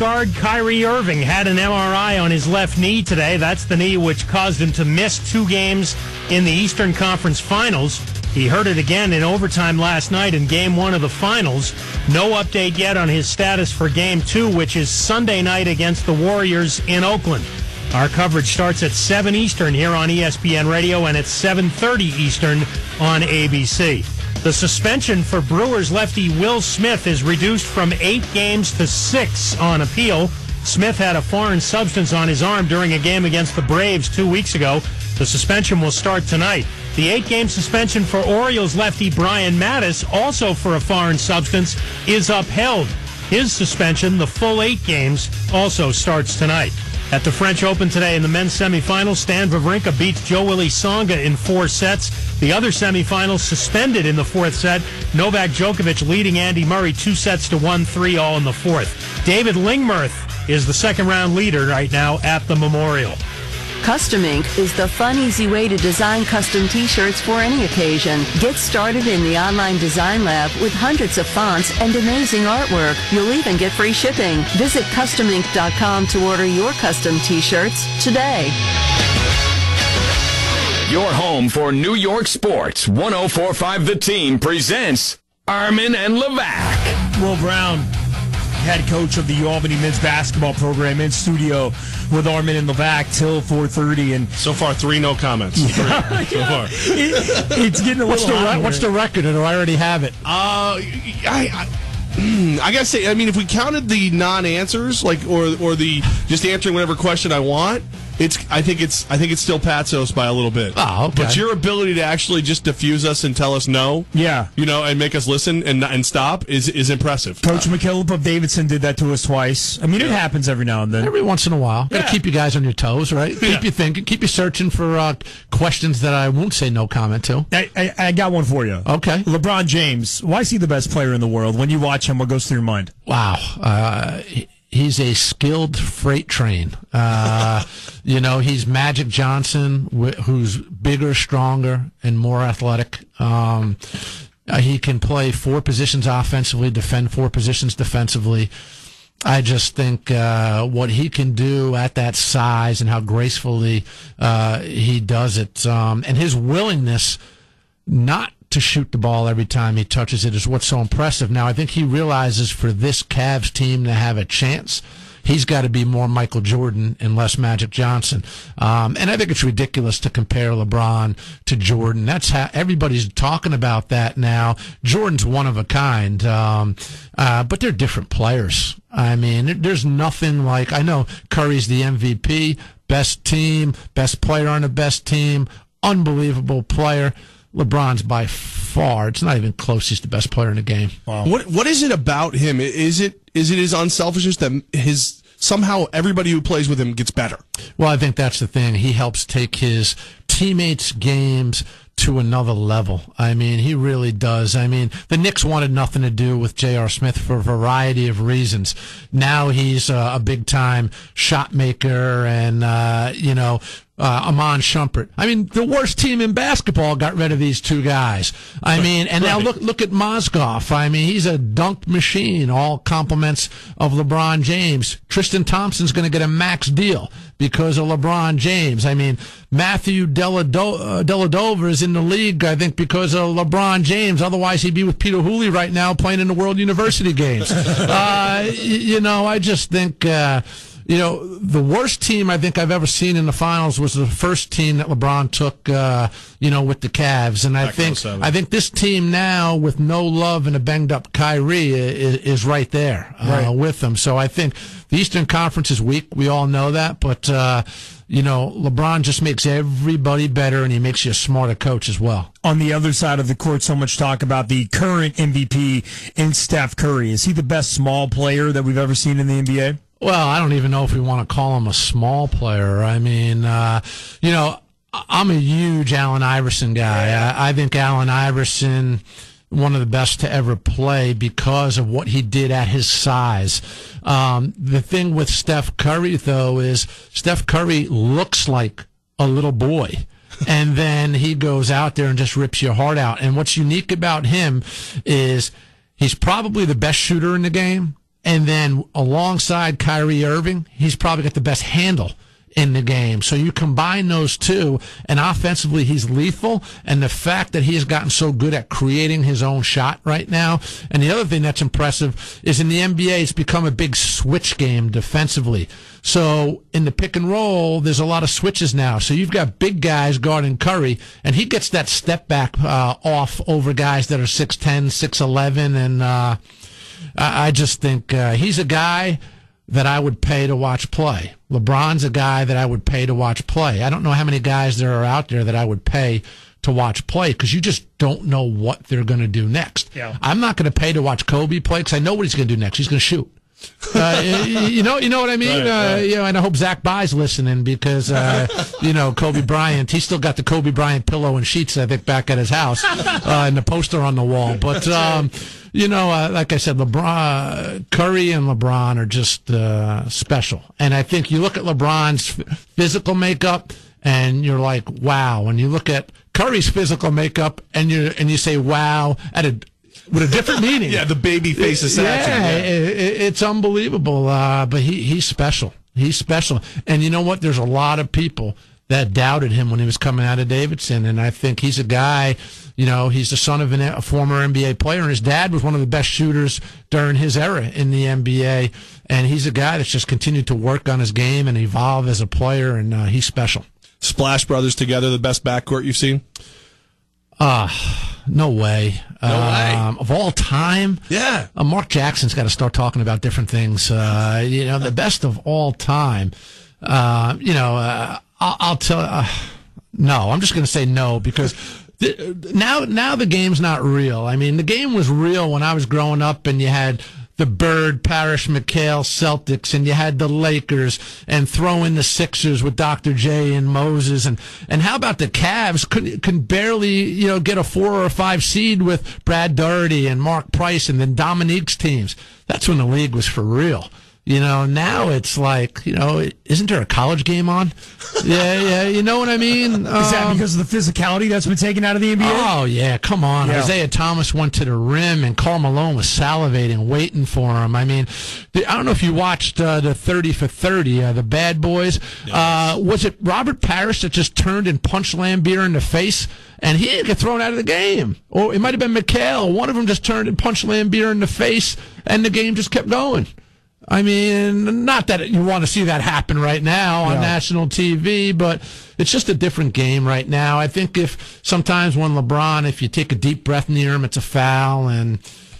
guard Kyrie Irving had an MRI on his left knee today. That's the knee which caused him to miss 2 games in the Eastern Conference Finals. He hurt it again in overtime last night in Game 1 of the Finals. No update yet on his status for Game 2, which is Sunday night against the Warriors in Oakland. Our coverage starts at 7 Eastern here on ESPN Radio and at 7:30 Eastern on ABC. The suspension for Brewers lefty Will Smith is reduced from 8 games to 6 on appeal. Smith had a foreign substance on his arm during a game against the Braves 2 weeks ago. The suspension will start tonight. The 8-game suspension for Orioles lefty Brian Mattis, also for a foreign substance, is upheld. His suspension, the full 8 games, also starts tonight. At the French Open today in the men's semifinals, Stan Wawrinka beats Joe Willie Tsonga in 4 sets. The other semifinals suspended in the 4th set. Novak Djokovic leading Andy Murray 2 sets to 1-3, all in the 4th. David Lingmerth is the second-round leader right now at the Memorial. Custom Ink is the fun, easy way to design custom t-shirts for any occasion. Get started in the online design lab with hundreds of fonts and amazing artwork. You'll even get free shipping. Visit customink.com to order your custom t-shirts today. Your home for New York sports. 104.5 The Team presents Armen and Levack. Will Brown, head coach of the Albany men's basketball program, in studio with Armen and Levack till 4:30, and so far 3 no comments. So far, it's getting a little hot. What's the record? Or do I already have it? I gotta say, I mean, if we counted the non-answers, or the just answering whatever question I want, I think it's still Patsos by a little bit. Oh, okay. But your ability to actually just diffuse us and tell us no, and make us listen and stop is impressive. Coach McKillop of Davidson did that to us twice. I mean, it happens every now and then. Every once in a while. Got to keep you guys on your toes, right? Keep you thinking. Keep you searching for questions that I won't say no comment to. I got one for you. Okay. LeBron James, why is he the best player in the world? When you watch him, what goes through your mind? Wow. He's a skilled freight train. He's Magic Johnson, who's bigger, stronger, and more athletic. He can play 4 positions offensively, defend 4 positions defensively. I just think what he can do at that size and how gracefully he does it, and his willingness not to shoot the ball every time he touches it is what's so impressive. Now, I think he realizes for this Cavs team to have a chance, he's got to be more Michael Jordan and less Magic Johnson. And I think it's ridiculous to compare LeBron to Jordan. That's how everybody's talking about that now. Jordan's one of a kind, but they're different players. I mean, there's nothing like, I know Curry's the MVP, best team, best player on the best team, unbelievable player. LeBron's by far, it's not even close, he's the best player in the game. Wow. What is it about him? Is it his unselfishness that somehow everybody who plays with him gets better? Well, I think that's the thing. He helps take his teammates' games to another level. I mean, he really does. I mean, the Knicks wanted nothing to do with J.R. Smith for a variety of reasons. Now he's a big-time shot maker and, Amon Shumpert. I mean, the worst team in basketball got rid of these 2 guys. I mean, and now look at Mozgov. I mean, he's a dunk machine, all compliments of LeBron James. Tristan Thompson's going to get a max deal because of LeBron James. I mean, Matthew Dellavedova is in the league, I think, because of LeBron James. Otherwise, he'd be with Peter Hooley right now playing in the World University games. I just think... the worst team I think I've ever seen in the finals was the first team that LeBron took, with the Cavs. And I think this team now, with no Love and a banged-up Kyrie, is right there with them. So I think the Eastern Conference is weak. We all know that. But, LeBron just makes everybody better, and he makes you a smarter coach as well. On the other side of the court, so much talk about the current MVP in Steph Curry. Is he the best small player that we've ever seen in the NBA? Well, I don't even know if we want to call him a small player. I mean, I'm a huge Allen Iverson guy. I think Allen Iverson, one of the best to ever play because of what he did at his size. The thing with Steph Curry, though, is Steph Curry looks like a little boy. And then he goes out there and just rips your heart out. And what's unique about him is he's probably the best shooter in the game. And then alongside Kyrie Irving, he's probably got the best handle in the game. So you combine those two, and offensively he's lethal, and the fact that he has gotten so good at creating his own shot right now. And the other thing that's impressive is in the NBA, it's become a big switch game defensively. So in the pick and roll, there's a lot of switches now. So you've got big guys guarding Curry, and he gets that step back off over guys that are 6'10", 6'11", and I just think he's a guy that I would pay to watch play. LeBron's a guy that I would pay to watch play. I don't know how many guys there are out there that I would pay to watch play because you just don't know what they're going to do next. Yeah. I'm not going to pay to watch Kobe play because I know what he's going to do next. He's going to shoot. You know what I mean? Right. You know, and I hope Zach Bye's listening because, you know, Kobe Bryant, he's still got the Kobe Bryant pillow and sheets, I think, back at his house and the poster on the wall. But, you know, like I said, Curry and LeBron are just special. And I think you look at LeBron's physical makeup and you're like, wow. And you look at Curry's physical makeup and you say, wow, with a different meaning. Yeah, the baby face assassin. Yeah, it's unbelievable. But he's special. He's special. And you know what? There's a lot of people that doubted him when he was coming out of Davidson. And I think he's a guy, you know, he's the son of a former NBA player. And his dad was one of the best shooters during his era in the NBA. And he's a guy that's just continued to work on his game and evolve as a player. And he's special. Splash Brothers together, the best backcourt you've seen? No way. Of all time? Yeah. Mark Jackson's got to start talking about different things. You know, the best of all time. You know, I'll tell no, I'm just going to say no because now the game's not real. I mean, the game was real when I was growing up and you had the Bird, Parrish, McHale Celtics, and you had the Lakers, and throw in the Sixers with Dr. J and Moses, and how about the Cavs? Can barely, you know, get a 4 or a 5 seed with Brad Doherty and Mark Price, and then Dominique's teams. That's when the league was for real. You know, now it's like, you know, isn't there a college game on? Yeah, you know what I mean? Is that because of the physicality that's been taken out of the NBA? Oh, yeah, come on. Yeah. Isaiah Thomas went to the rim, and Karl Malone was salivating, waiting for him. I mean, I don't know if you watched the 30 for 30, the Bad Boys. Yes. Was it Robert Parrish that just turned and punched Lambeer in the face? And he didn't get thrown out of the game. Or it might have been McHale. One of them just turned and punched Lambeer in the face, and the game just kept going. I mean, not that you want to see that happen right now on national TV, but it's just a different game right now. I think if sometimes when LeBron, if you take a deep breath near him, it's a foul, and,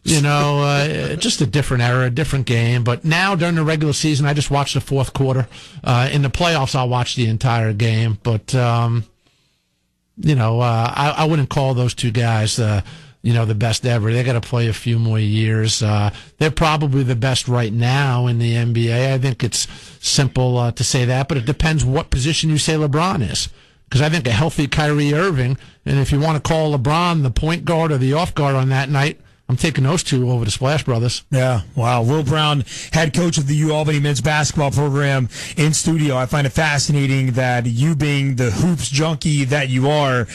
you know, just a different era, a different game. But now during the regular season, I just watch the fourth quarter. In the playoffs, I'll watch the entire game. But, you know, I wouldn't call those two guys you know, the best ever. They got to play a few more years. They're probably the best right now in the NBA. I think it's simple to say that, but it depends what position you say LeBron is. Because I think a healthy Kyrie Irving, and if you want to call LeBron the point guard or the off guard on that night, I'm taking those two over the Splash Brothers. Yeah, wow. Will Brown, head coach of the U-Albany men's basketball program, in studio. I find it fascinating that you, being the hoops junkie that you are,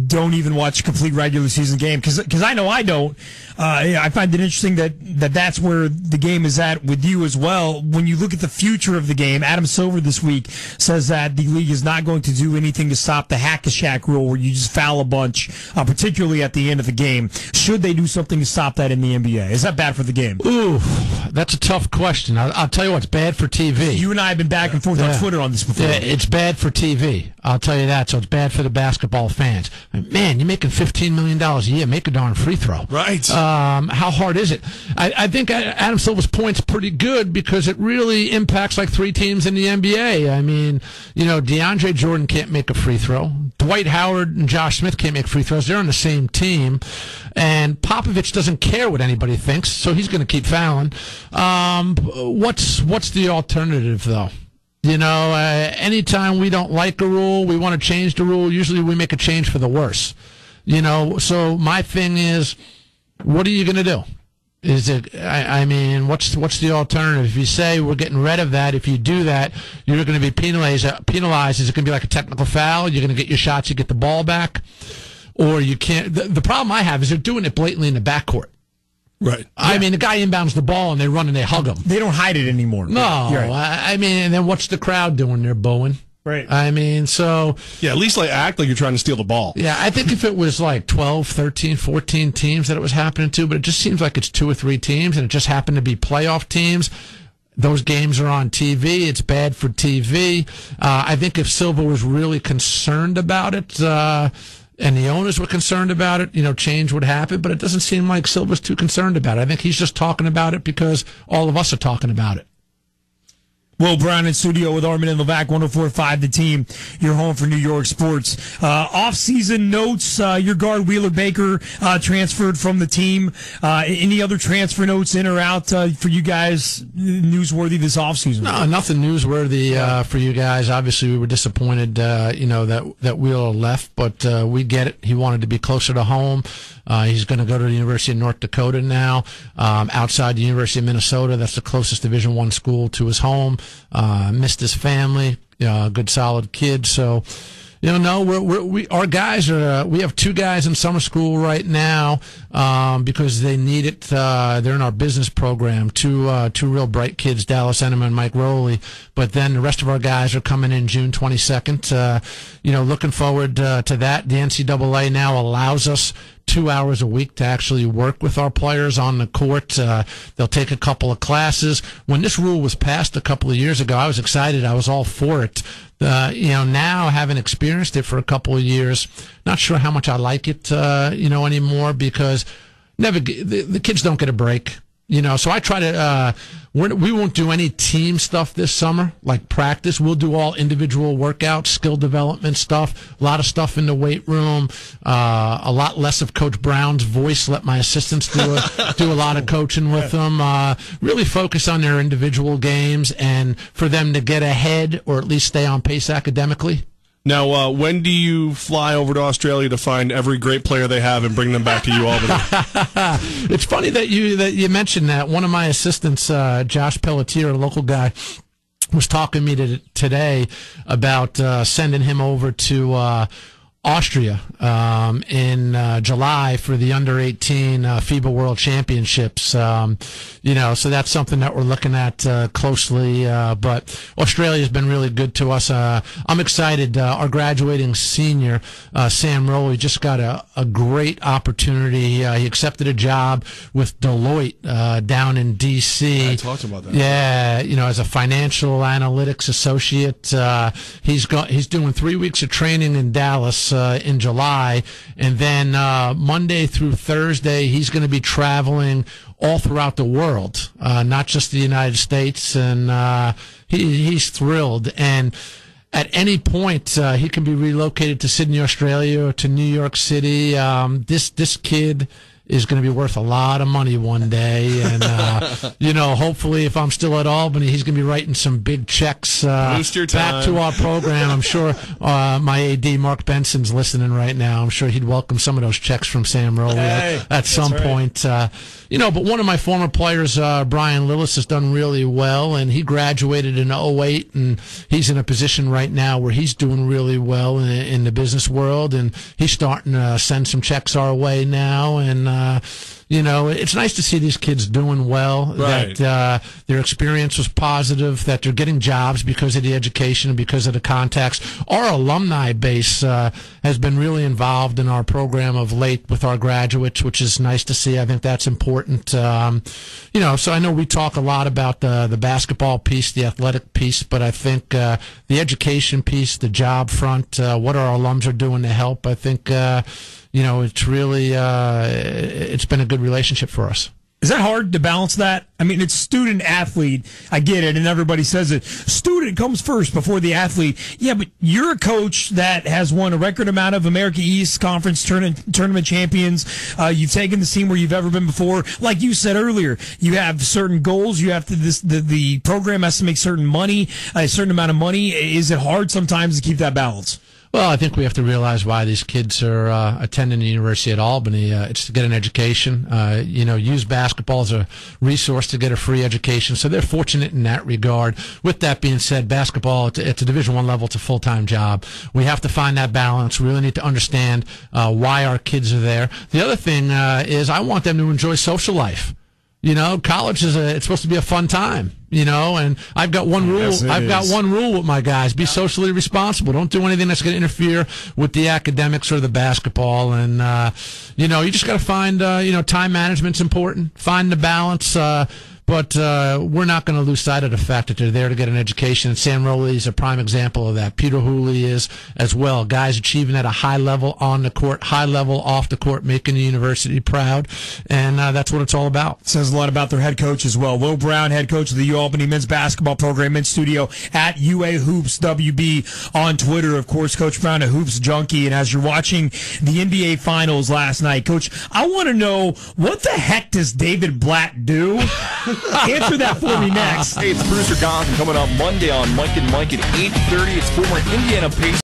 don't even watch a complete regular season game. Because I know I don't. I find it interesting that's where the game is at with you as well. When you look at the future of the game, Adam Silver this week says that the league is not going to do anything to stop the hack-a-shack rule where you just foul a bunch, particularly at the end of the game. Should they do something to stop that in the NBA? Is that bad for the game? Ooh, that's a tough question. I'll tell you what's bad for TV. You and I have been back and forth on Twitter on this before. Yeah, it's bad for TV. I'll tell you that. So it's bad for the basketball fans. Man, you're making $15 million a year. Make a darn free throw. Right. How hard is it? I think Adam Silver's point's pretty good because it really impacts like 3 teams in the NBA. I mean, you know, DeAndre Jordan can't make a free throw. Dwight Howard and Josh Smith can't make free throws. They're on the same team. And Popovich doesn't care what anybody thinks, so he's going to keep fouling. What's the alternative, though? You know, anytime we don't like a rule, we want to change the rule, usually we make a change for the worse. You know, so my thing is, what are you going to do? Is it? I mean, what's the alternative? If you say we're getting rid of that, if you do that, you're going to be penalized. Is it going to be like a technical foul? You're going to get your shots, you get the ball back, or you can't. The problem I have is they're doing it blatantly in the backcourt. Right. I mean, the guy inbounds the ball and they run and they hug him. They don't hide it anymore. No, Right. I mean, and then what's the crowd doing? They're booing. Right. I mean, so... Yeah, at least act like you're trying to steal the ball. Yeah, I think if it was like 12, 13, 14 teams that it was happening to, but it just seems like it's 2 or 3 teams, and it just happened to be playoff teams. Those games are on TV. It's bad for TV. I think if Silva was really concerned about it, and the owners were concerned about it, change would happen, but it doesn't seem like Silva's too concerned about it. I think he's just talking about it because all of us are talking about it. Will Brown in studio with Armen and Levack, 104.5 The Team, your home for New York sports. Off-season notes, your guard Wheeler Baker transferred from the team. Any other transfer notes in or out for you guys newsworthy this offseason? No, nothing newsworthy for you guys. Obviously, we were disappointed, that Wheeler left, but we get it. He wanted to be closer to home. He's going to go to the University of North Dakota now, outside the University of Minnesota. That's the closest Division I school to his home. Missed his family, good solid kid. So, our guys are, we have 2 guys in summer school right now, because they need it. They're in our business program. Two real bright kids, Dallas Enema and Mike Rowley. But then the rest of our guys are coming in June 22nd. Looking forward to that. The NCAA now allows us 2 hours a week to actually work with our players on the court. They'll take a couple of classes. When this rule was passed a couple of years ago, I was excited. I was all for it. Now having experienced it for a couple of years, not sure how much I like it, anymore, because the kids don't get a break. So I try to, we won't do any team stuff this summer, like practice. We'll do all individual workouts, skill development stuff, a lot of stuff in the weight room, a lot less of Coach Brown's voice. Let my assistants do a lot of coaching with them, really focus on their individual games and for them to get ahead or at least stay on pace academically. Now, when do you fly over to Australia to find every great player they have and bring them back to UAlbany? It's funny that you mentioned that. One of my assistants, Josh Pelletier, a local guy, was talking to me today about sending him over to Austria in July for the under-18 FIBA World Championships. So that's something that we're looking at closely. But Australia's been really good to us. I'm excited. Our graduating senior, Sam Rowley, just got a great opportunity. He accepted a job with Deloitte down in D.C. I talked about that. Yeah, as a financial analytics associate. He's doing 3 weeks of training in Dallas in July, and then Monday through Thursday he's going to be traveling all throughout the world, not just the United States, and he's thrilled. And at any point he can be relocated to Sydney, Australia, or to New York City. This kid is going to be worth a lot of money one day. And, hopefully if I'm still at Albany, he's going to be writing some big checks back to our program. I'm sure my AD, Mark Benson's listening right now. I'm sure he'd welcome some of those checks from Sam Rowley at some point. But one of my former players, Brian Lillis, has done really well, and he graduated in 2008, and he's in a position right now where he's doing really well in the business world, and he's starting to send some checks our way now, and it's nice to see these kids doing well, right. That their experience was positive, that they're getting jobs because of the education and because of the contacts. Our alumni base has been really involved in our program of late with our graduates, which is nice to see. I think that's important. So I know we talk a lot about the basketball piece, the athletic piece, but I think the education piece, the job front, what our alums are doing to help, I think it's really it's been a good relationship for us. Is that hard to balance that? I mean, it's student athlete. I get it, and everybody says it. Student comes first before the athlete. Yeah, but you're a coach that has won a record amount of America East Conference tournament champions. You've taken the team where you've ever been before. Like you said earlier, you have certain goals. You have to the program has to make certain money, a certain amount of money. Is it hard sometimes to keep that balance? Well, I think we have to realize why these kids are attending the University at Albany. It's to get an education. Use basketball as a resource to get a free education. So they're fortunate in that regard. With that being said, basketball at a Division I level, it's a full-time job. We have to find that balance. We really need to understand why our kids are there. The other thing is I want them to enjoy social life. College it's supposed to be a fun time, and I've got one rule. Yes, I've got one rule with my guys: be socially responsible. Don't do anything that's going to interfere with the academics or the basketball. And you just got to find time management's important. Find the balance. But we're not going to lose sight of the fact that they're there to get an education. And Sam Rowley is a prime example of that. Peter Hooley is as well. Guys achieving at a high level on the court, high level off the court, making the university proud. And that's what it's all about. Says a lot about their head coach as well. Will Brown, head coach of the UAlbany men's basketball program, in studio at UA Hoops WB on Twitter. Of course, Coach Brown, a Hoops junkie. And as you're watching the NBA Finals last night, Coach, I want to know, what the heck does David Blatt do? Answer that for me next. Hey, it's Bruce Gonson coming up Monday on Mike and Mike at 8:30. It's former Indiana Pacers